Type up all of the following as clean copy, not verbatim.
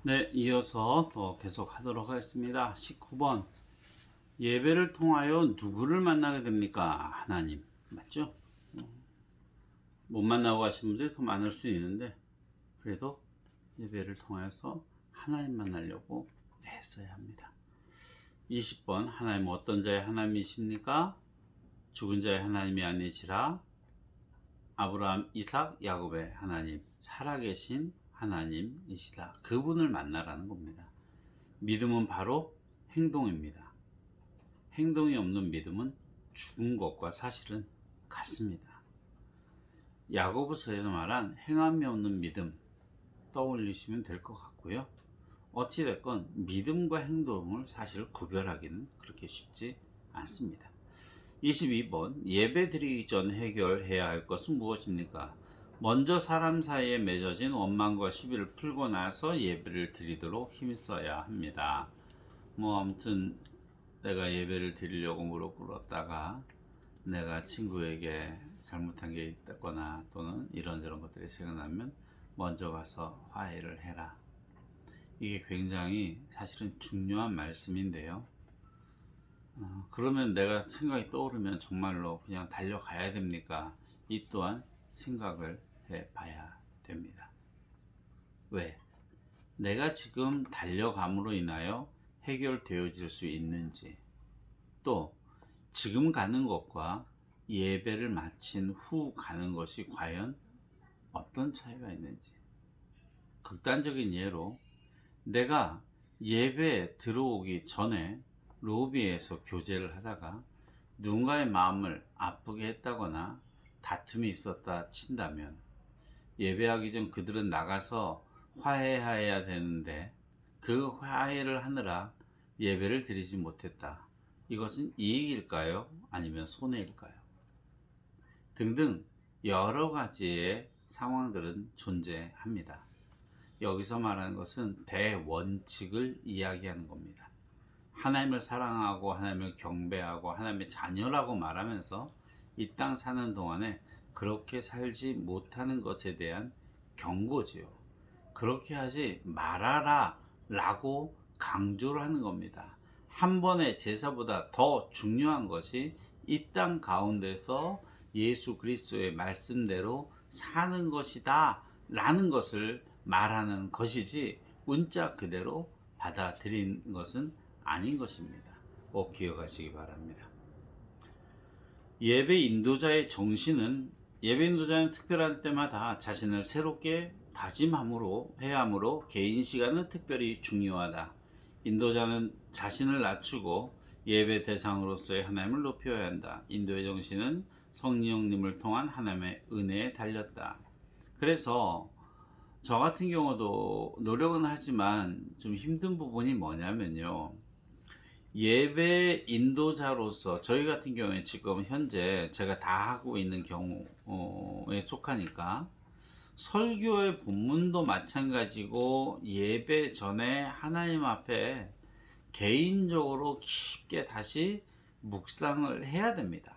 네, 이어서 또 계속 하도록 하겠습니다. 19번. 예배를 통하여 누구를 만나게 됩니까? 하나님. 맞죠? 못 만나고 가신 분들이 더 많을 수 있는데, 그래도 예배를 통해서 하나님 만나려고 애써야 합니다. 20번. 하나님은 어떤 자의 하나님이십니까? 죽은 자의 하나님이 아니시라. 아브라함, 이삭, 야곱의 하나님, 살아계신 하나님이시다. 그분을 만나라는 겁니다. 믿음은 바로 행동입니다. 행동이 없는 믿음은 죽은 것과 사실은 같습니다. 야고보서에서 말한 행함이 없는 믿음 떠올리시면 될 것 같고요. 어찌됐건 믿음과 행동을 사실 구별하기는 그렇게 쉽지 않습니다. 22번. 예배 드리기 전 해결해야 할 것은 무엇입니까? 먼저 사람 사이에 맺어진 원망과 시비를 풀고 나서 예배를 드리도록 힘써야 합니다. 아무튼 내가 예배를 드리려고 무릎 꿇었다가 내가 친구에게 잘못한 게 있거나 또는 이런저런 것들이 생각나면 먼저 가서 화해를 해라. 이게 굉장히 사실은 중요한 말씀인데요. 그러면 내가 생각이 떠오르면 정말로 그냥 달려가야 됩니까? 이 또한 생각을 해봐야 됩니다. 왜? 내가 지금 달려감으로 인하여 해결되어질 수 있는지, 또 지금 가는 것과 예배를 마친 후 가는 것이 과연 어떤 차이가 있는지. 극단적인 예로 내가 예배 들어오기 전에 로비에서 교제를 하다가 누군가의 마음을 아프게 했다거나 다툼이 있었다 친다면, 예배하기 전 그들은 나가서 화해해야 되는데 그 화해를 하느라 예배를 드리지 못했다. 이것은 이익일까요? 아니면 손해일까요? 등등 여러 가지의 상황들은 존재합니다. 여기서 말하는 것은 대원칙을 이야기하는 겁니다. 하나님을 사랑하고 하나님을 경배하고 하나님의 자녀라고 말하면서 이 땅 사는 동안에 그렇게 살지 못하는 것에 대한 경고지요. 그렇게 하지 말아라 라고 강조를 하는 겁니다. 한 번의 제사보다 더 중요한 것이 이 땅 가운데서 예수 그리스도의 말씀대로 사는 것이다 라는 것을 말하는 것이지, 문자 그대로 받아들인 것은 아닌 것입니다. 꼭 기억하시기 바랍니다. 예배 인도자의 정신은, 예배 인도자는 특별할 때마다 자신을 새롭게 다짐함으로 회함으로 개인 시간은 특별히 중요하다. 인도자는 자신을 낮추고 예배 대상으로서의 하나님을 높여야 한다. 인도의 정신은 성령님을 통한 하나님의 은혜에 달렸다. 그래서 저 같은 경우도 노력은 하지만 좀 힘든 부분이 뭐냐면요, 예배 인도자로서 저희 같은 경우에 지금 현재 제가 다 하고 있는 경우에 속하니까, 설교의 본문도 마찬가지고 예배 전에 하나님 앞에 개인적으로 깊게 다시 묵상을 해야 됩니다.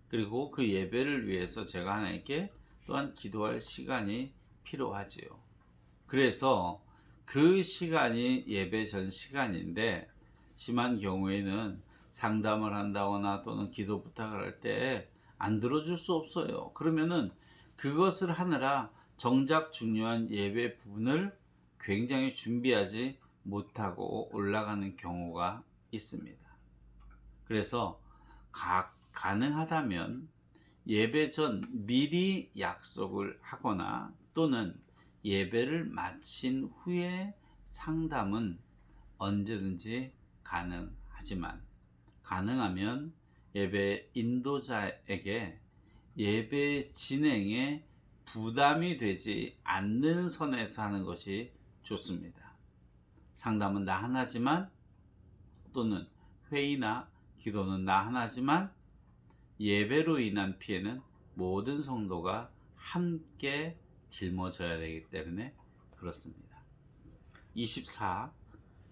그리고 그 예배를 위해서 제가 하나님께 또한 기도할 시간이 필요하지요. 그래서 그 시간이 예배 전 시간인데, 심한 경우에는 상담을 한다거나 또는 기도 부탁을 할 때 안 들어줄 수 없어요. 그러면은 그것을 하느라 정작 중요한 예배 부분을 굉장히 준비하지 못하고 올라가는 경우가 있습니다. 그래서 가능하다면 예배 전 미리 약속을 하거나 또는 예배를 마친 후에 상담은 언제든지 가능하지만, 가능하면 예배 인도자에게 예배 진행에 부담이 되지 않는 선에서 하는 것이 좋습니다. 상담은 나 하나지만, 또는 회의나 기도는 나 하나지만, 예배로 인한 피해는 모든 성도가 함께 짊어져야 되기 때문에 그렇습니다. 24.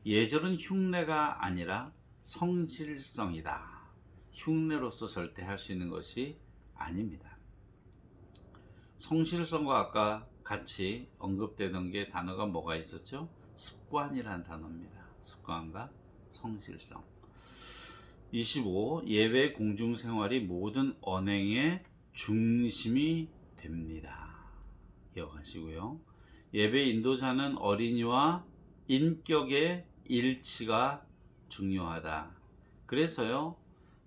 예절은 흉내가 아니라 성실성이다. 흉내로서 절대 할 수 있는 것이 아닙니다. 성실성과 아까 같이 언급되던 게 단어가 뭐가 있었죠? 습관이란 단어입니다. 습관과 성실성. 25. 예배 공중생활이 모든 언행의 중심이 됩니다. 기억하시고요. 예배 인도자는 어린이와 인격의 일치가 중요하다. 그래서요,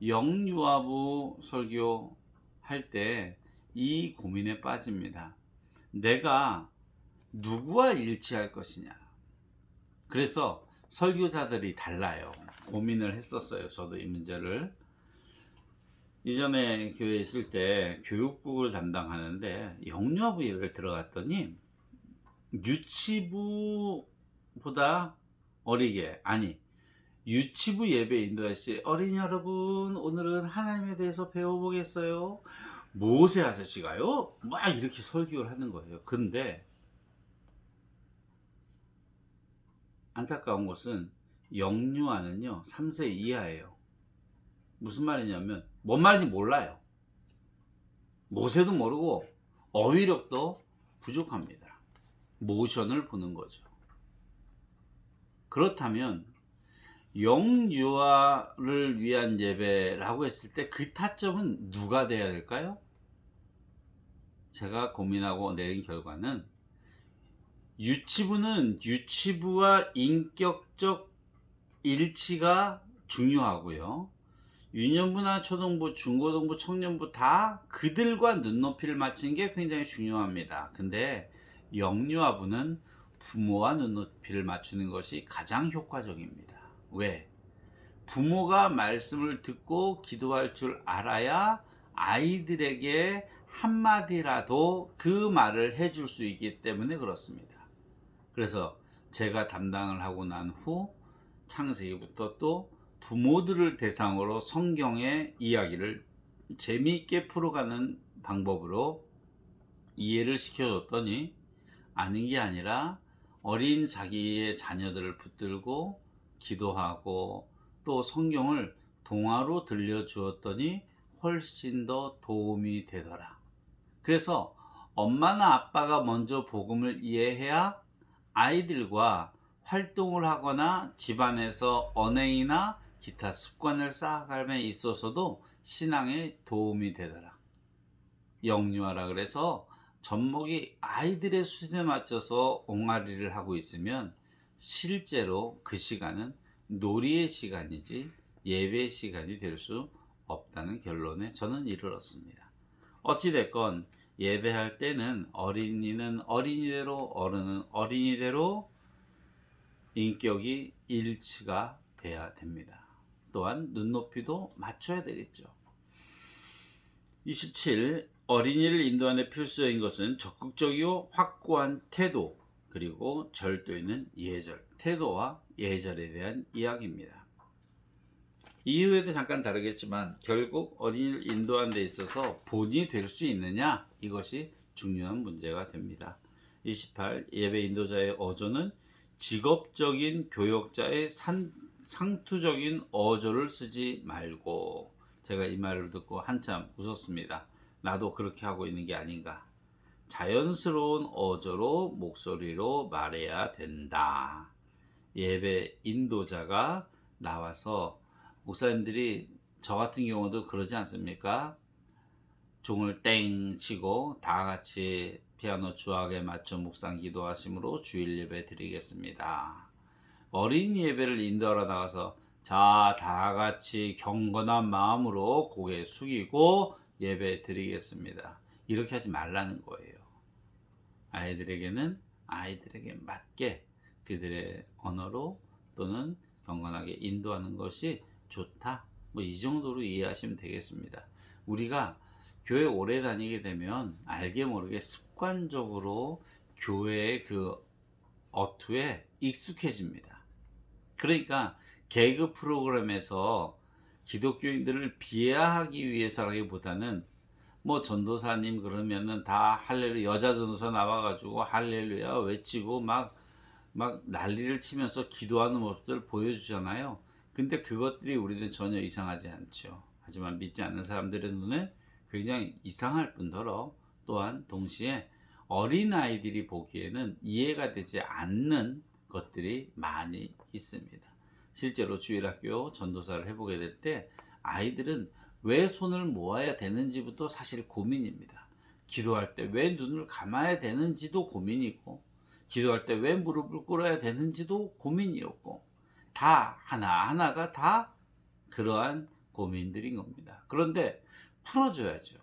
영유아부 설교할 때 이 고민에 빠집니다. 내가 누구와 일치할 것이냐. 그래서 설교자들이 달라요. 고민을 했었어요. 저도 이 문제를. 이전에 교회에 있을 때 교육국을 담당하는데 영유아부 예배를 들어갔더니 유치부보다 어리게, 아니, 유치부 예배 인도할시 어린이 여러분, 오늘은 하나님에 대해서 배워보겠어요. 모세 아저씨가요? 막 이렇게 설교를 하는 거예요. 근데 안타까운 것은 영유아는요 3세 이하예요. 무슨 말이냐면 뭔 말인지 몰라요. 모세도 모르고 어휘력도 부족합니다. 모션을 보는 거죠. 그렇다면 영유아를 위한 예배라고 했을 때 그 타점은 누가 돼야 될까요? 제가 고민하고 내린 결과는 유치부는 유치부와 인격적 일치가 중요하고요. 유년부나 초등부, 중고등부, 청년부 다 그들과 눈높이를 맞추는 게 굉장히 중요합니다. 근데 영유아부는 부모와 눈높이를 맞추는 것이 가장 효과적입니다. 왜? 부모가 말씀을 듣고 기도할 줄 알아야 아이들에게 한마디라도 그 말을 해줄 수 있기 때문에 그렇습니다. 그래서 제가 담당을 하고 난 후 창세기부터 또 부모들을 대상으로 성경의 이야기를 재미있게 풀어가는 방법으로 이해를 시켜줬더니 아는 게 아니라 어린 자기의 자녀들을 붙들고 기도하고 또 성경을 동화로 들려주었더니 훨씬 더 도움이 되더라. 그래서 엄마나 아빠가 먼저 복음을 이해해야 아이들과 활동을 하거나 집안에서 언행이나 기타 습관을 쌓아감에 있어서도 신앙에 도움이 되더라. 영유아라 그래서 젖먹이 아이들의 수준에 맞춰서 옹알이를 하고 있으면 실제로 그 시간은 놀이의 시간이지 예배의 시간이 될 수 없다는 결론에 저는 이르렀습니다. 어찌됐건 예배할 때는 어린이는 어린이대로, 어른은 어린이대로 인격이 일치가 돼야 됩니다. 또한 눈높이도 맞춰야 되겠죠. 27. 어린이를 인도하는 데 필수적인 것은 적극적이고 확고한 태도, 그리고 절도 있는 예절, 태도와 예절에 대한 이야기입니다. 이후에도 잠깐 다르겠지만 결국 어린이를 인도하는 데 있어서 본이 될 수 있느냐, 이것이 중요한 문제가 됩니다. 28. 예배 인도자의 어조는 직업적인 교역자의 상투적인 어조를 쓰지 말고, 제가 이 말을 듣고 한참 웃었습니다. 나도 그렇게 하고 있는 게 아닌가. 자연스러운 어조로 목소리로 말해야 된다. 예배 인도자가 나와서, 목사님들이 저 같은 경우도 그러지 않습니까? 종을 땡 치고 다 같이 피아노 주악에 맞춰 묵상 기도하심으로 주일 예배 드리겠습니다. 어린이 예배를 인도하러 나가서 자, 다 같이 경건한 마음으로 고개 숙이고 예배 드리겠습니다. 이렇게 하지 말라는 거예요. 아이들에게는 아이들에게 맞게 그들의 언어로 또는 경건하게 인도하는 것이 좋다. 뭐 이 정도로 이해하시면 되겠습니다. 우리가 교회 오래 다니게 되면 알게 모르게 습관적으로 교회의 그 어투에 익숙해집니다. 그러니까 개그 프로그램에서 기독교인들을 비하하기 위해서라기보다는 뭐 전도사님 그러면은 다 할렐루야, 여자 전도사 나와가지고 할렐루야 외치고 막 난리를 치면서 기도하는 모습들 보여주잖아요. 근데 그것들이 우리는 전혀 이상하지 않죠. 하지만 믿지 않는 사람들의 눈에 굉장히 이상할 뿐더러 또한 동시에 어린아이들이 보기에는 이해가 되지 않는 것들이 많이 있습니다. 실제로 주일학교 전도사를 해보게 될 때 아이들은 왜 손을 모아야 되는지부터 사실 고민입니다. 기도할 때 왜 눈을 감아야 되는지도 고민이고, 기도할 때 왜 무릎을 꿇어야 되는지도 고민이었고, 다 하나하나가 다 그러한 고민들인 겁니다. 그런데 풀어줘야죠.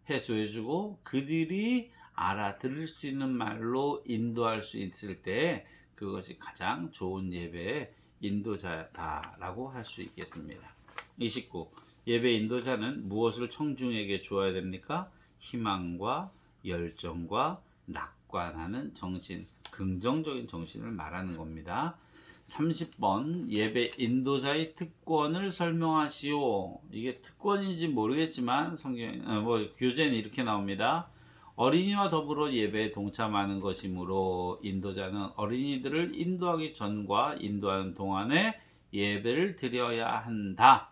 해소해주고 그들이 알아들을 수 있는 말로 인도할 수 있을 때 그것이 가장 좋은 예배의 인도자다라고 할 수 있겠습니다. 29. 예배 인도자는 무엇을 청중에게 주어야 됩니까? 희망과 열정과 낙관하는 정신, 긍정적인 정신을 말하는 겁니다. 30번 예배 인도자의 특권을 설명하시오. 이게 특권인지 모르겠지만 교재는 이렇게 나옵니다. 어린이와 더불어 예배에 동참하는 것이므로 인도자는 어린이들을 인도하기 전과 인도하는 동안에 예배를 드려야 한다.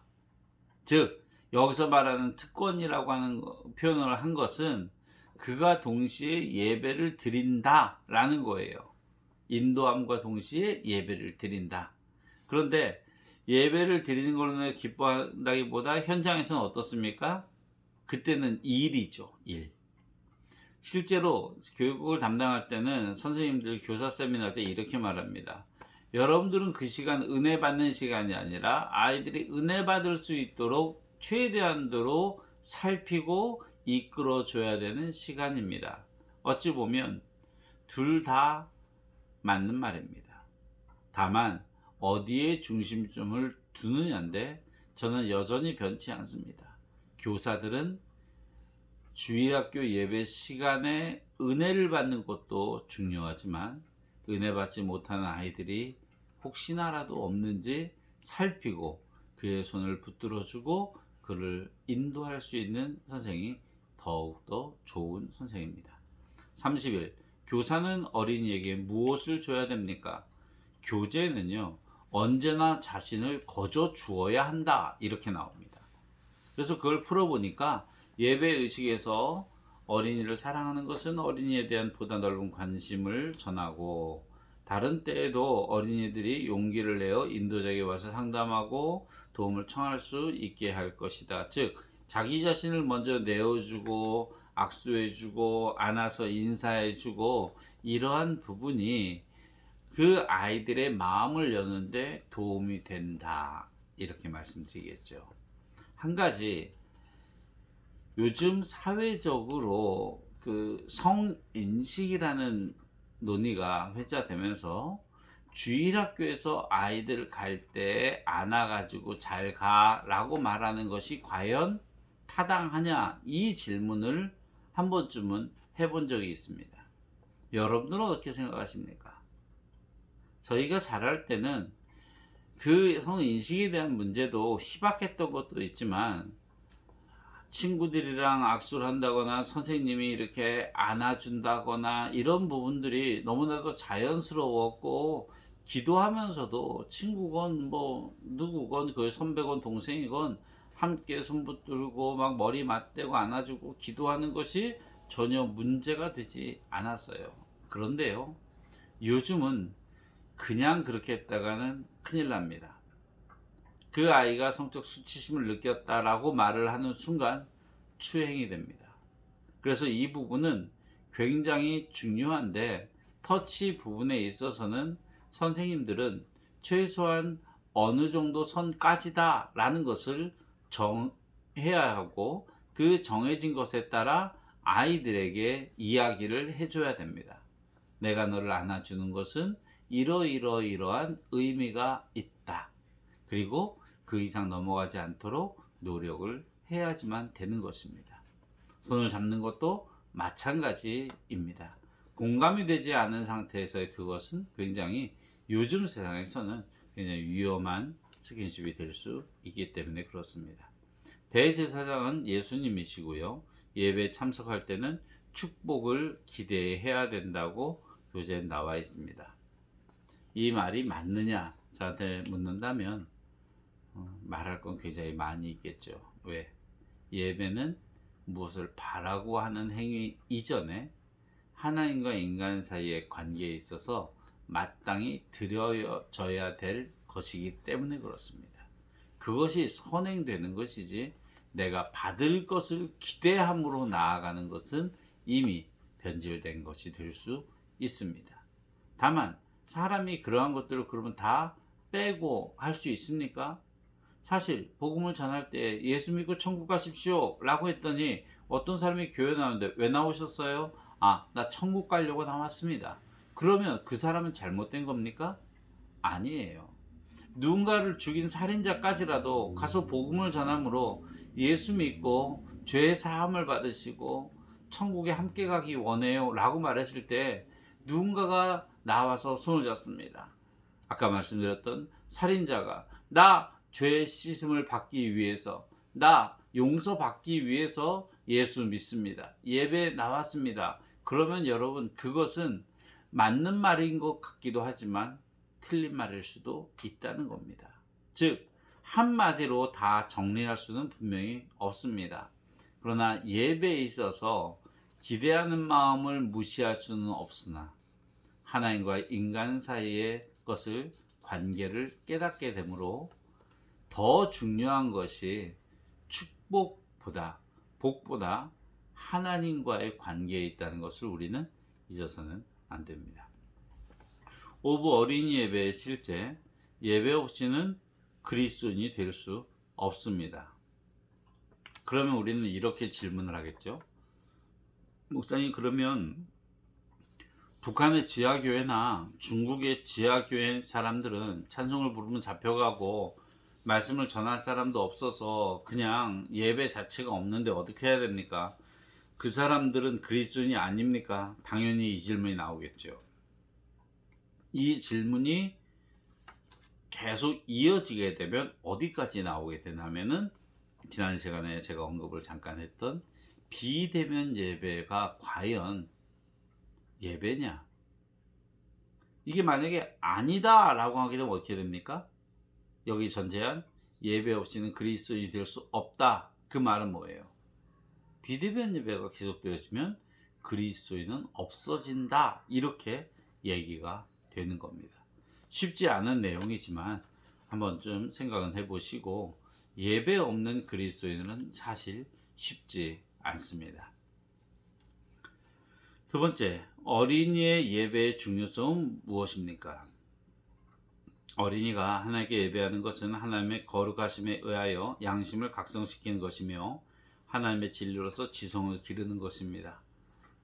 즉 여기서 말하는 특권이라고 하는 표현을 한 것은 그가 동시에 예배를 드린다라는 거예요. 인도함과 동시에 예배를 드린다. 그런데 예배를 드리는 걸로 기뻐한다기보다 현장에서는 어떻습니까? 그때는 일이죠. 일. 실제로 교육을 담당할 때는 선생님들 교사 세미나 때 이렇게 말합니다. 여러분들은 그 시간 은혜 받는 시간이 아니라 아이들이 은혜 받을 수 있도록 최대한도로 살피고 이끌어 줘야 되는 시간입니다. 어찌 보면 둘 다 맞는 말입니다. 다만 어디에 중심점을 두느냐인데 저는 여전히 변치 않습니다. 교사들은 주일학교 예배 시간에 은혜를 받는 것도 중요하지만 은혜 받지 못하는 아이들이 혹시나라도 없는지 살피고 그의 손을 붙들어주고 그를 인도할 수 있는 선생이 더욱더 좋은 선생입니다. 30일 교사는 어린이에게 무엇을 줘야 됩니까? 교재는요 언제나 자신을 거저 주어야 한다 이렇게 나옵니다. 그래서 그걸 풀어보니까 예배의식에서 어린이를 사랑하는 것은 어린이에 대한 보다 넓은 관심을 전하고 다른 때에도 어린이들이 용기를 내어 인도자에게 와서 상담하고 도움을 청할 수 있게 할 것이다. 즉 자기 자신을 먼저 내어주고 악수해주고 안아서 인사해주고 이러한 부분이 그 아이들의 마음을 여는데 도움이 된다 이렇게 말씀드리겠죠. 한 가지 요즘 사회적으로 그 성인식이라는 논의가 회자되면서 주일학교에서 아이들 갈 때 안아가지고 잘 가라고 말하는 것이 과연 타당하냐 이 질문을 한 번쯤은 해본 적이 있습니다. 여러분들은 어떻게 생각하십니까? 저희가 자랄 때는 그 성인식에 대한 문제도 희박했던 것도 있지만 친구들이랑 악수를 한다거나 선생님이 이렇게 안아준다거나 이런 부분들이 너무나도 자연스러웠고 기도하면서도 친구건 뭐 누구건 그 선배건 동생이건 함께 손 붙들고 막 머리 맞대고 안아주고 기도하는 것이 전혀 문제가 되지 않았어요. 그런데요 요즘은 그냥 그렇게 했다가는 큰일 납니다. 그 아이가 성적 수치심을 느꼈다라고 말을 하는 순간 추행이 됩니다. 그래서 이 부분은 굉장히 중요한데 터치 부분에 있어서는 선생님들은 최소한 어느 정도 선까지다 라는 것을 정해야 하고 그 정해진 것에 따라 아이들에게 이야기를 해줘야 됩니다. 내가 너를 안아주는 것은 이러이러이러한 의미가 있다. 그리고 그 이상 넘어가지 않도록 노력을 해야지만 되는 것입니다. 손을 잡는 것도 마찬가지입니다. 공감이 되지 않은 상태에서의 그것은 굉장히 요즘 세상에서는 굉장히 위험한 스킨십이 될 수 있기 때문에 그렇습니다. 대제사장은 예수님이시고요. 예배에 참석할 때는 축복을 기대해야 된다고 교재에 나와 있습니다. 이 말이 맞느냐 저한테 묻는다면 말할 건 굉장히 많이 있겠죠. 왜? 예배는 무엇을 바라고 하는 행위 이전에 하나님과 인간 사이의 관계에 있어서 마땅히 드려져야 될 것이기 때문에 그렇습니다. 그것이 선행되는 것이지 내가 받을 것을 기대함으로 나아가는 것은 이미 변질된 것이 될 수 있습니다. 다만 사람이 그러한 것들을 그러면 다 빼고 할 수 있습니까? 사실 복음을 전할 때 예수 믿고 천국 가십시오 라고 했더니 어떤 사람이 교회 나오는데 왜 나오셨어요? 아, 나 천국 가려고 나왔습니다. 그러면 그 사람은 잘못된 겁니까? 아니에요. 누군가를 죽인 살인자까지라도 가서 복음을 전함으로 예수 믿고 죄 사함을 받으시고 천국에 함께 가기 원해요 라고 말했을 때 누군가가 나와서 손을 잡습니다. 아까 말씀드렸던 살인자가 나 죄 씻음을 받기 위해서, 나 용서받기 위해서 예수 믿습니다, 예배 나왔습니다. 그러면 여러분 그것은 맞는 말인 것 같기도 하지만 틀린 말일 수도 있다는 겁니다. 즉 한마디로 다 정리할 수는 분명히 없습니다. 그러나 예배에 있어서 기대하는 마음을 무시할 수는 없으나 하나님과 인간 사이의 것을 관계를 깨닫게 되므로 더 중요한 것이 축복보다 복보다 하나님과의 관계에 있다는 것을 우리는 잊어서는 안 됩니다. 오브 어린이 예배의 실제 예배 없이는 그리스도인이 될 수 없습니다. 그러면 우리는 이렇게 질문을 하겠죠. 목사님, 그러면 북한의 지하교회나 중국의 지하교회 사람들은 찬송을 부르면 잡혀가고 말씀을 전할 사람도 없어서 그냥 예배 자체가 없는데 어떻게 해야 됩니까? 그 사람들은 그리스도인이 아닙니까? 당연히 이 질문이 나오겠죠. 이 질문이 계속 이어지게 되면 어디까지 나오게 되냐면은 지난 시간에 제가 언급을 잠깐 했던 비대면 예배가 과연 예배냐? 이게 만약에 아니다 라고 하게 되면 어떻게 됩니까? 여기 전제한 예배 없이는 그리스도인이 될 수 없다. 그 말은 뭐예요? 비대면 예배가 계속되어지면 그리스도인은 없어진다. 이렇게 얘기가 되는 겁니다. 쉽지 않은 내용이지만 한번 좀 생각은 해보시고 예배 없는 그리스도인은 사실 쉽지 않습니다. 두 번째, 어린이의 예배의 중요성은 무엇입니까? 어린이가 하나님께 예배하는 것은 하나님의 거룩하심에 의하여 양심을 각성시키는 것이며 하나님의 진리로서 지성을 기르는 것입니다.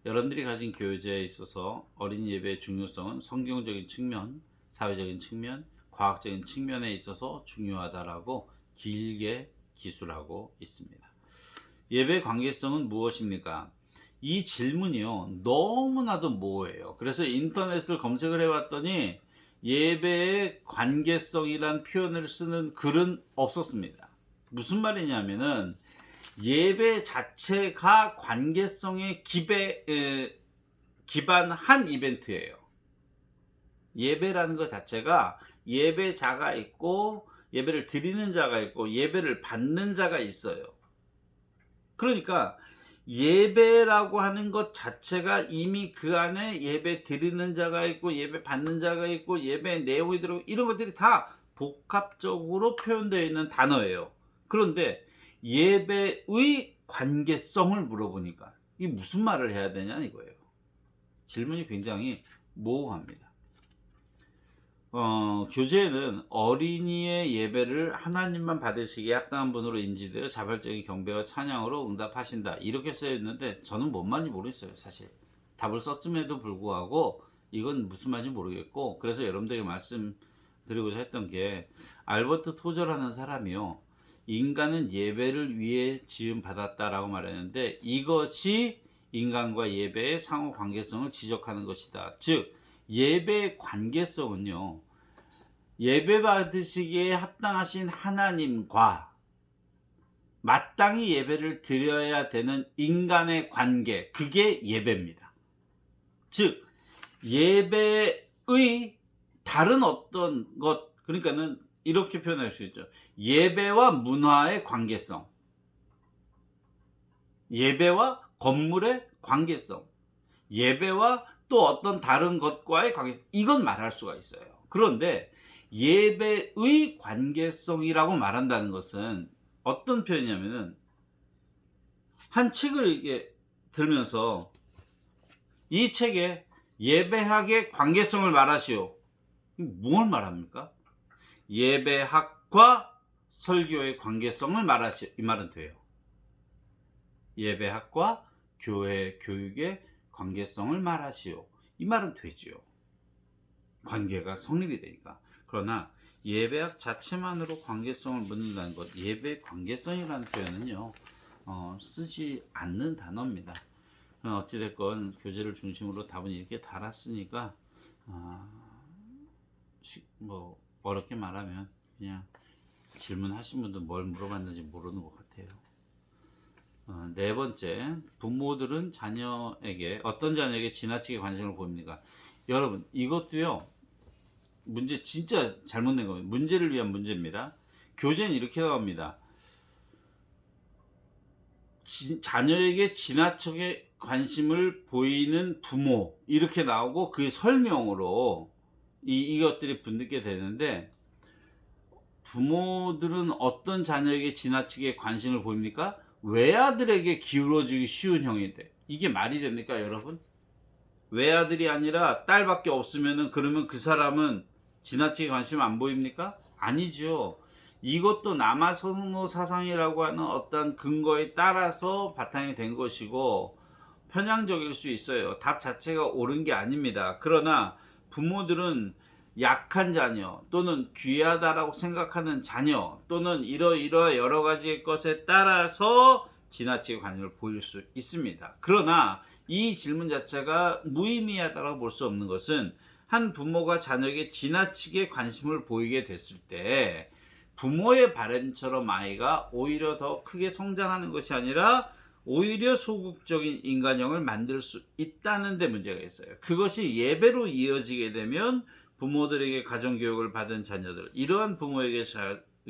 여러분들이 가진 교제에 있어서 어린이 예배의 중요성은 성경적인 측면, 사회적인 측면, 과학적인 측면에 있어서 중요하다라고 길게 기술하고 있습니다. 예배의 관계성은 무엇입니까? 이 질문이요, 너무나도 모호해요. 그래서 인터넷을 검색을 해봤더니 예배의 관계성이란 표현을 쓰는 글은 없었습니다. 무슨 말이냐면은 예배 자체가 관계성에 기반한 이벤트예요. 예배라는 것 자체가 예배자가 있고 예배를 드리는 자가 있고 예배를 받는 자가 있어요. 그러니까 예배라고 하는 것 자체가 이미 그 안에 예배 드리는 자가 있고 예배 받는 자가 있고 예배 내용이 들어가고 이런 것들이 다 복합적으로 표현되어 있는 단어예요. 그런데 예배의 관계성을 물어보니까 이게 무슨 말을 해야 되냐 이거예요. 질문이 굉장히 모호합니다. 교제에는 어린이의 예배를 하나님만 받으시기에 합당한 분으로 인지되어 자발적인 경배와 찬양으로 응답하신다 이렇게 쓰여 있는데 저는 뭔 말인지 모르겠어요. 사실 답을 썼음에도 불구하고 이건 무슨 말인지 모르겠고, 그래서 여러분들에게 말씀드리고자 했던 게 알버트 토저라는 사람이요, 인간은 예배를 위해 지음 받았다라고 말했는데 이것이 인간과 예배의 상호 관계성을 지적하는 것이다. 즉 예배의 관계성은요, 예배 받으시기에 합당하신 하나님과 마땅히 예배를 드려야 되는 인간의 관계, 그게 예배입니다. 즉 예배의 다른 어떤 것, 그러니까는 이렇게 표현할 수 있죠. 예배와 문화의 관계성, 예배와 건물의 관계성, 예배와 또 어떤 다른 것과의 관계, 이건 말할 수가 있어요. 그런데 예배의 관계성이라고 말한다는 것은 어떤 표현이냐면은, 한 책을 이게 들면서 이 책에 예배학의 관계성을 말하시오. 뭘 말합니까? 예배학과 설교의 관계성을 말하시오. 이 말은 돼요. 예배학과 교회 교육의 관계성을 말하시오. 이 말은 되지요. 관계가 성립이 되니까. 그러나 예배학 자체만으로 관계성을 묻는다는 것, 예배 관계성이라는 표현은요, 쓰지 않는 단어입니다. 어찌됐건 교재를 중심으로 답은 이렇게 달았으니까, 뭐 어렵게 말하면 그냥 질문하신 분도 뭘 물어봤는지 모르는 것 같아요. 네 번째, 부모들은 어떤 자녀에게 지나치게 관심을 보입니까? 여러분, 이것도요, 문제 진짜 잘못 낸 겁니다. 문제를 위한 문제입니다. 교재는 이렇게 나옵니다. 자녀에게 지나치게 관심을 보이는 부모, 이렇게 나오고 그 설명으로 이것들이 붙게 되는데, 부모들은 어떤 자녀에게 지나치게 관심을 보입니까? 외아들에게 기울어지기 쉬운 형이 돼. 이게 말이 됩니까, 여러분? 외아들이 아니라 딸밖에 없으면은, 그러면 그 사람은 지나치게 관심 안 보입니까? 아니죠. 이것도 남아선호 사상이라고 하는 어떤 근거에 따라서 바탕이 된 것이고 편향적일 수 있어요. 답 자체가 옳은 게 아닙니다. 그러나 부모들은 약한 자녀 또는 귀하다라고 생각하는 자녀 또는 이러이러 여러 가지 것에 따라서 지나치게 관심을 보일 수 있습니다. 그러나 이 질문 자체가 무의미하다고 볼 수 없는 것은, 한 부모가 자녀에게 지나치게 관심을 보이게 됐을 때 부모의 바람처럼 아이가 오히려 더 크게 성장하는 것이 아니라 오히려 소극적인 인간형을 만들 수 있다는 데 문제가 있어요. 그것이 예배로 이어지게 되면 부모들에게 가정교육을 받은 자녀들, 이러한 부모에게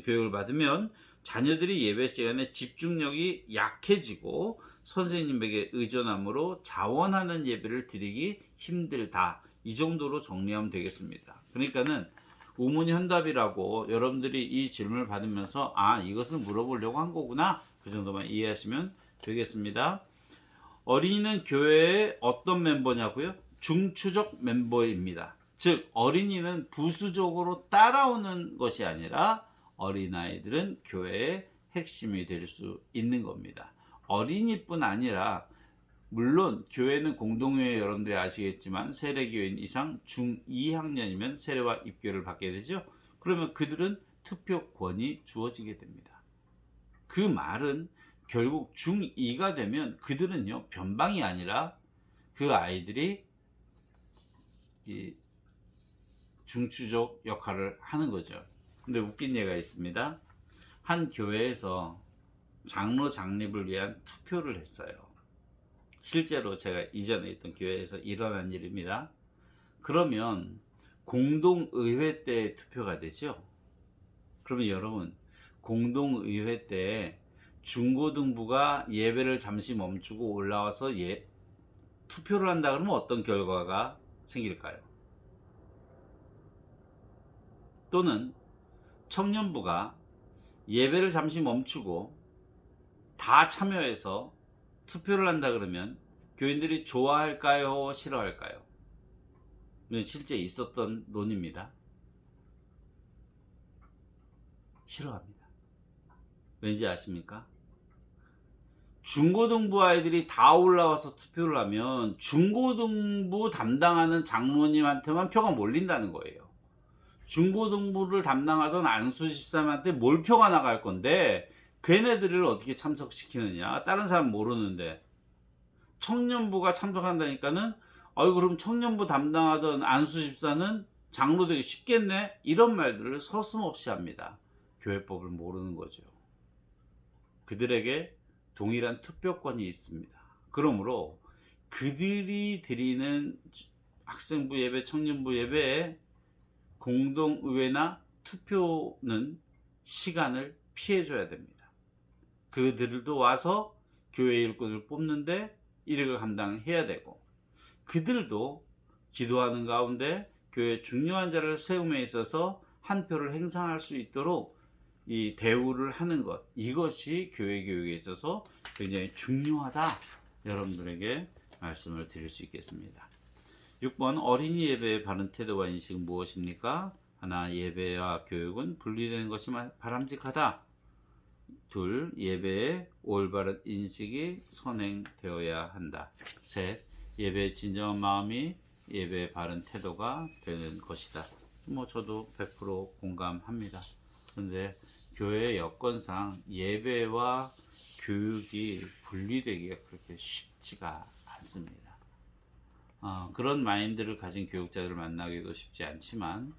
교육을 받으면 자녀들이 예배 시간에 집중력이 약해지고 선생님에게 의존함으로 자원하는 예배를 드리기 힘들다. 이 정도로 정리하면 되겠습니다. 그러니까는 우문현답이라고 여러분들이 이 질문을 받으면서 이것을 물어보려고 한 거구나, 그 정도만 이해하시면 되겠습니다. 어린이는 교회의 어떤 멤버냐고요? 중추적 멤버입니다. 즉 어린이는 부수적으로 따라오는 것이 아니라 어린아이들은 교회의 핵심이 될 수 있는 겁니다. 어린이뿐 아니라 물론 교회는 공동회에 여러분들이 아시겠지만 세례교인 이상 중2학년이면 세례와 입교를 받게 되죠. 그러면 그들은 투표권이 주어지게 됩니다. 그 말은 결국 중2가 되면 그들은요, 변방이 아니라 그 아이들이 이 중추적 역할을 하는 거죠. 근데 웃긴 예가 있습니다. 한 교회에서 장로 장립을 위한 투표를 했어요. 실제로 제가 이전에 있던 교회에서 일어난 일입니다. 그러면 공동의회 때 투표가 되죠. 그러면 여러분, 공동의회 때 중고등부가 예배를 잠시 멈추고 올라와서 투표를 한다 그러면 어떤 결과가 생길까요? 또는 청년부가 예배를 잠시 멈추고 다 참여해서 투표를 한다 그러면 교인들이 좋아할까요? 싫어할까요? 실제 있었던 논의입니다. 싫어합니다. 왠지 아십니까? 중고등부 아이들이 다 올라와서 투표를 하면 중고등부 담당하는 장로님한테만 표가 몰린다는 거예요. 중고등부를 담당하던 안수 집사님한테 몰표가 나갈 건데 걔네들을 어떻게 참석시키느냐? 다른 사람 모르는데. 청년부가 참석한다니까는 그럼 청년부 담당하던 안수 집사는 장로 되기 쉽겠네? 이런 말들을 서슴없이 합니다. 교회법을 모르는 거죠. 그들에게 동일한 투표권이 있습니다. 그러므로 그들이 드리는 학생부 예배, 청년부 예배에 공동의회나 투표는 시간을 피해줘야 됩니다. 그들도 와서 교회 일꾼을 뽑는데 일을 감당해야 되고, 그들도 기도하는 가운데 교회 중요한 자를 세움에 있어서 한 표를 행사할 수 있도록 이 대우를 하는 것, 이것이 교회 교육에 있어서 굉장히 중요하다. 여러분들에게 말씀을 드릴 수 있겠습니다. 6번 어린이 예배의 바른 태도와 인식은 무엇입니까? 하나, 예배와 교육은 분리되는 것이 바람직하다. 둘, 예배의 올바른 인식이 선행되어야 한다. 셋, 예배의 진정한 마음이 예배의 바른 태도가 되는 것이다. 저도 100% 공감합니다. 그런데 교회 여건상 예배와 교육이 분리되기가 그렇게 쉽지가 않습니다. 그런 마인드를 가진 교육자들을 만나기도 쉽지 않지만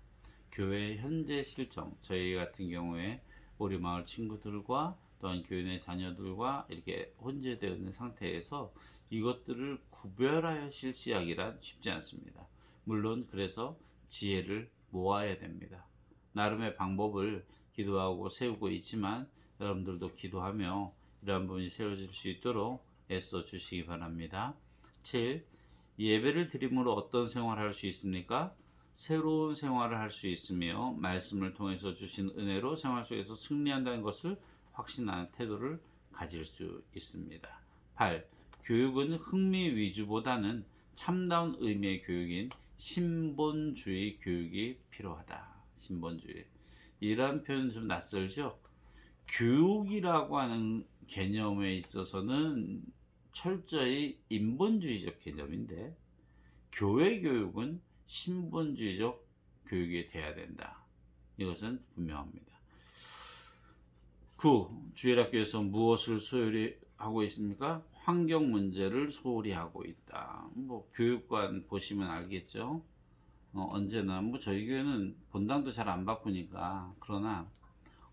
교회 현재 실정, 저희 같은 경우에 우리 마을 친구들과 또한 교회 내 자녀들과 이렇게 혼재되어 있는 상태에서 이것들을 구별하여 실시하기란 쉽지 않습니다. 물론 그래서 지혜를 모아야 됩니다. 나름의 방법을 기도하고 세우고 있지만 여러분들도 기도하며 이러한 부분이 세워질 수 있도록 애써 주시기 바랍니다. 7. 예배를 드림으로 어떤 생활을 할 수 있습니까? 새로운 생활을 할 수 있으며 말씀을 통해서 주신 은혜로 생활 속에서 승리한다는 것을 확신하는 태도를 가질 수 있습니다. 8. 교육은 흥미 위주보다는 참다운 의미의 교육인 신본주의 교육이 필요하다. 신본주의. 이런 표현은 좀 낯설죠? 교육이라고 하는 개념에 있어서는 철저히 인본주의적 개념인데 교회 교육은 신본주의적 교육이 돼야 된다. 이것은 분명합니다. 9. 주일학교에서 무엇을 소홀히 하고 있습니까? 환경 문제를 소홀히 하고 있다. 교육관 보시면 알겠죠. 언제나 저희 교회는 본당도 잘 안 바꾸니까, 그러나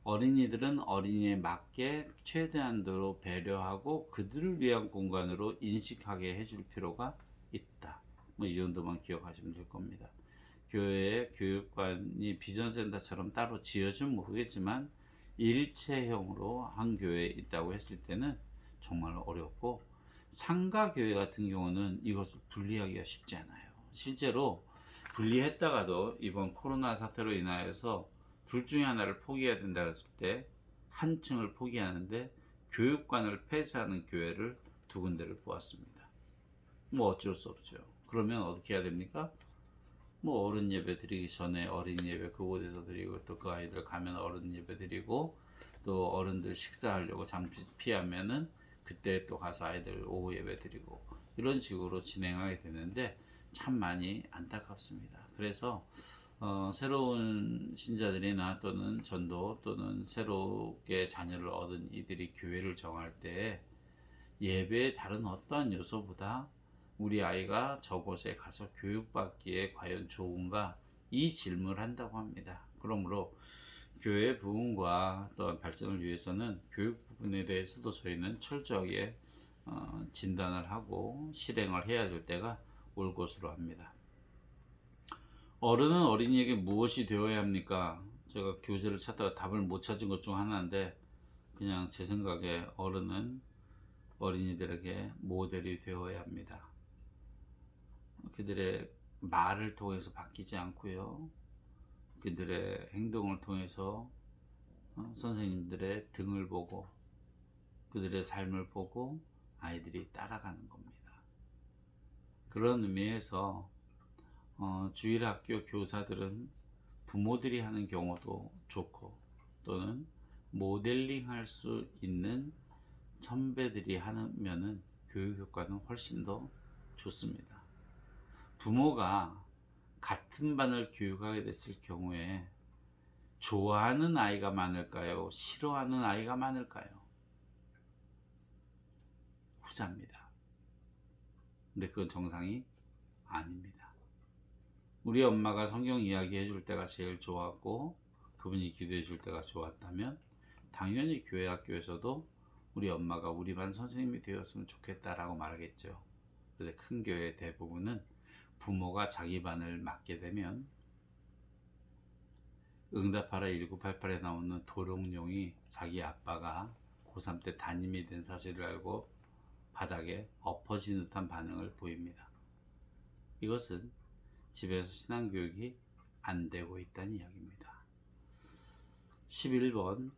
어린이들은 어린이에 맞게 최대한도로 배려하고 그들을 위한 공간으로 인식하게 해줄 필요가 있다. 이 정도만 기억하시면 될 겁니다. 교회의 교육관이 비전센터처럼 따로 지어주면 모르겠지만 일체형으로 한 교회에 있다고 했을 때는 정말 어렵고, 상가교회 같은 경우는 이것을 분리하기가 쉽지 않아요. 실제로 분리했다가도 이번 코로나 사태로 인하여서 둘 중에 하나를 포기해야 된다 했을 때 한 층을 포기하는데 교육관을 폐쇄하는 교회를 두 군데를 보았습니다. 어쩔 수 없죠. 그러면 어떻게 해야 됩니까? 어른 예배 드리기 전에 어린 예배 그곳에서 드리고, 또 그 아이들 가면 어른 예배 드리고, 또 어른들 식사하려고 잠시 피하면은 그때 또 가서 아이들 오후 예배 드리고, 이런 식으로 진행하게 되는데 참 많이 안타깝습니다. 그래서 새로운 신자들이나 또는 전도 또는 새롭게 자녀를 얻은 이들이 교회를 정할 때 예배의 다른 어떠한 요소보다 우리 아이가 저곳에 가서 교육받기에 과연 좋은가, 이 질문을 한다고 합니다. 그러므로 교회 부흥과 또한 발전을 위해서는 교육 부분에 대해서도 저희는 철저하게 진단을 하고 실행을 해야 될 때가 올 것으로 합니다. 어른은 어린이에게 무엇이 되어야 합니까? 제가 교재를 찾다가 답을 못 찾은 것 중 하나인데, 그냥 제 생각에 어른은 어린이들에게 모델이 되어야 합니다. 그들의 말을 통해서 바뀌지 않고요, 그들의 행동을 통해서 선생님들의 등을 보고 그들의 삶을 보고 아이들이 따라가는 겁니다. 그런 의미에서 주일학교 교사들은 부모들이 하는 경우도 좋고, 또는 모델링 할 수 있는 선배들이 하면은 교육 효과는 훨씬 더 좋습니다. 부모가 같은 반을 교육하게 됐을 경우에 좋아하는 아이가 많을까요? 싫어하는 아이가 많을까요? 후자입니다. 근데 그건 정상이 아닙니다. 우리 엄마가 성경 이야기 해줄 때가 제일 좋았고 그분이 기도해 줄 때가 좋았다면 당연히 교회 학교에서도 우리 엄마가 우리 반 선생님이 되었으면 좋겠다라고 말하겠죠. 근데 큰 교회 대부분은 부모가 자기 반을 맡게 되면 응답하라 1988에 나오는 도롱뇽이 자기 아빠가 고3 때 담임이 된 사실을 알고 바닥에 엎어진 듯한 반응을 보입니다. 이것은 집에서 신앙교육이 안 되고 있다는 이야기입니다. 11번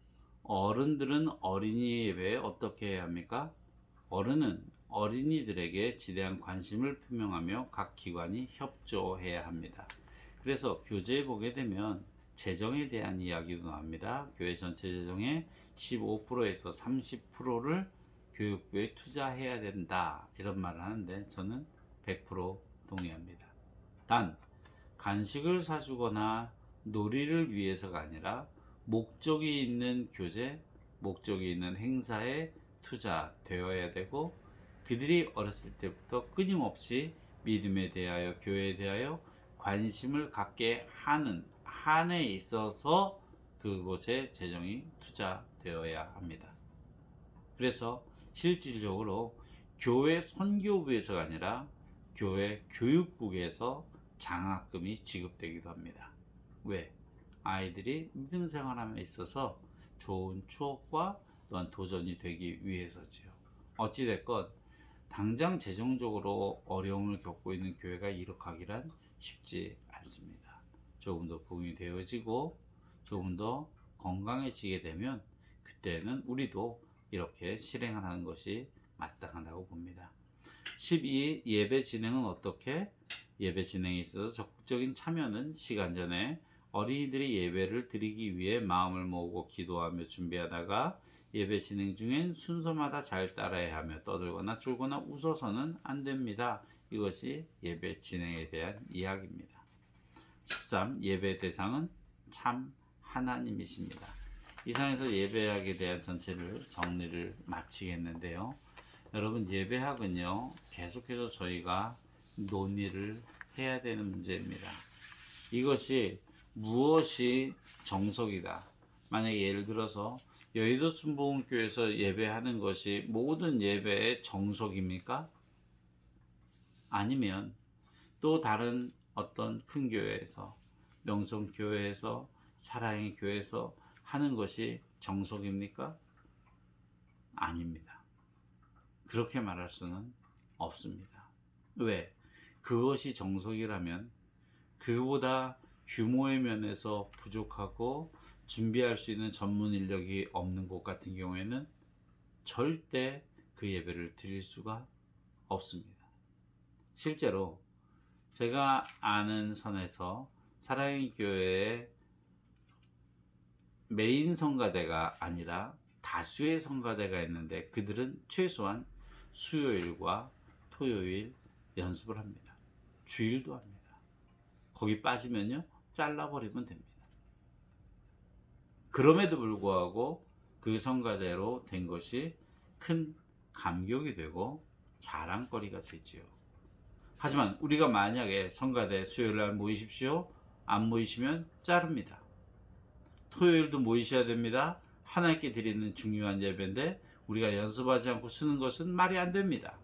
어른들은 어린이 예배에 어떻게 해야 합니까? 어른은 어린이들에게 지대한 관심을 표명하며 각 기관이 협조해야 합니다. 그래서 교재에 보게 되면 재정에 대한 이야기도 나옵니다. 교회 전체 재정의 15%에서 30%를 교육부에 투자해야 된다, 이런 말을 하는데 저는 100% 동의합니다. 단 간식을 사주거나 놀이를 위해서가 아니라 목적이 있는 교재, 목적이 있는 행사에 투자되어야 되고, 그들이 어렸을 때부터 끊임없이 믿음에 대하여, 교회에 대하여 관심을 갖게 하는 한에 있어서 그곳에 재정이 투자되어야 합니다. 그래서 실질적으로 교회 선교부에서가 아니라 교회 교육국에서 장학금이 지급되기도 합니다. 왜? 아이들이 믿음 생활함에 있어서 좋은 추억과 또한 도전이 되기 위해서지요. 어찌됐건 당장 재정적으로 어려움을 겪고 있는 교회가 이룩하기란 쉽지 않습니다. 조금 더 부흥이 되어지고 조금 더 건강해지게 되면 그때는 우리도 이렇게 실행하는 것이 마땅하다고 봅니다. 12. 예배 진행은 어떻게? 예배 진행에 있어서 적극적인 참여는 시간 전에 어린이들이 예배를 드리기 위해 마음을 모으고 기도하며 준비하다가 예배 진행 중엔 순서마다 잘 따라야 하며 떠들거나 졸거나 웃어서는 안 됩니다. 이것이 예배 진행에 대한 이야기입니다. 13. 예배 대상은 참 하나님이십니다. 이상에서 예배학에 대한 전체를 정리를 마치겠는데요. 여러분, 예배학은요 계속해서 저희가 논의를 해야 되는 문제입니다. 이것이 무엇이 정석이다. 만약에 예를 들어서 여의도 순복음교회에서 예배하는 것이 모든 예배의 정석입니까? 아니면 또 다른 어떤 큰 교회에서, 명성교회에서, 사랑의 교회에서 하는 것이 정석입니까? 아닙니다. 그렇게 말할 수는 없습니다. 왜? 그것이 정석이라면 그보다 규모의 면에서 부족하고 준비할 수 있는 전문 인력이 없는 곳 같은 경우에는 절대 그 예배를 드릴 수가 없습니다. 실제로 제가 아는 선에서 사랑의 교회의 메인 성가대가 아니라 다수의 성가대가 있는데 그들은 최소한 수요일과 토요일 연습을 합니다. 주일도 합니다. 거기 빠지면요 잘라버리면 됩니다. 그럼에도 불구하고 그 성가대로 된 것이 큰 감격이 되고 자랑거리가 되지요. 하지만 우리가 만약에 성가대 수요일날 모이십시오, 안 모이시면 자릅니다. 토요일도 모이셔야 됩니다. 하나님께 드리는 중요한 예배인데 우리가 연습하지 않고 쓰는 것은 말이 안 됩니다.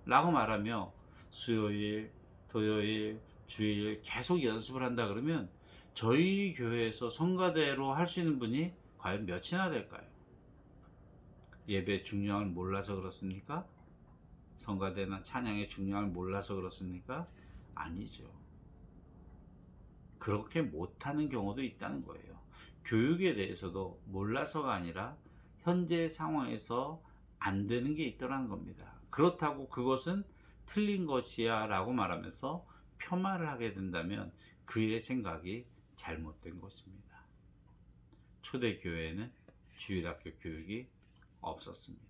라고 말하며 수요일, 토요일, 주일 계속 연습을 한다 그러면 저희 교회에서 성가대로 할 수 있는 분이 과연 몇이나 될까요? 예배의 중요함을 몰라서 그렇습니까? 성가대나 찬양의 중요함을 몰라서 그렇습니까? 아니죠. 그렇게 못하는 경우도 있다는 거예요. 교육에 대해서도 몰라서가 아니라 현재 상황에서 안 되는 게 있더라는 겁니다. 그렇다고 그것은 틀린 것이야 라고 말하면서 폄하를 하게 된다면 그의 생각이 잘못된 것입니다. 초대교회에는 주일학교 교육이 없었습니다.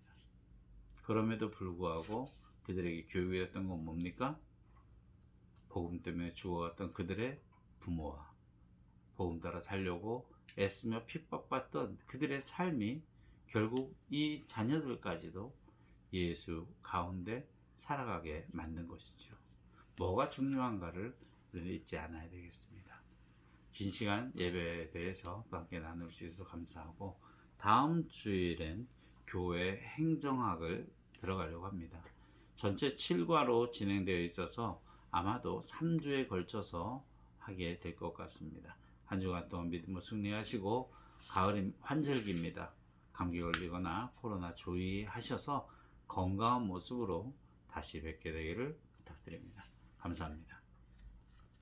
그럼에도 불구하고 그들에게 교육이 됐던 건 뭡니까? 복음 때문에 죽어갔던 그들의 부모와 복음 따라 살려고 애쓰며 핍박받던 그들의 삶이 결국 이 자녀들까지도 예수 가운데 살아가게 만든 것이죠. 뭐가 중요한가를 우리는 잊지 않아야 되겠습니다. 긴 시간 예배에 대해서 함께 나눌 수 있어서 감사하고, 다음 주일엔 교회 행정학을 들어가려고 합니다. 전체 7과로 진행되어 있어서 아마도 3주에 걸쳐서 하게 될 것 같습니다. 한 주간 동안 믿음으로 승리하시고, 가을이 환절기입니다. 감기 걸리거나 코로나 조의하셔서 건강한 모습으로 다시 뵙게 되기를 부탁드립니다. 감사합니다.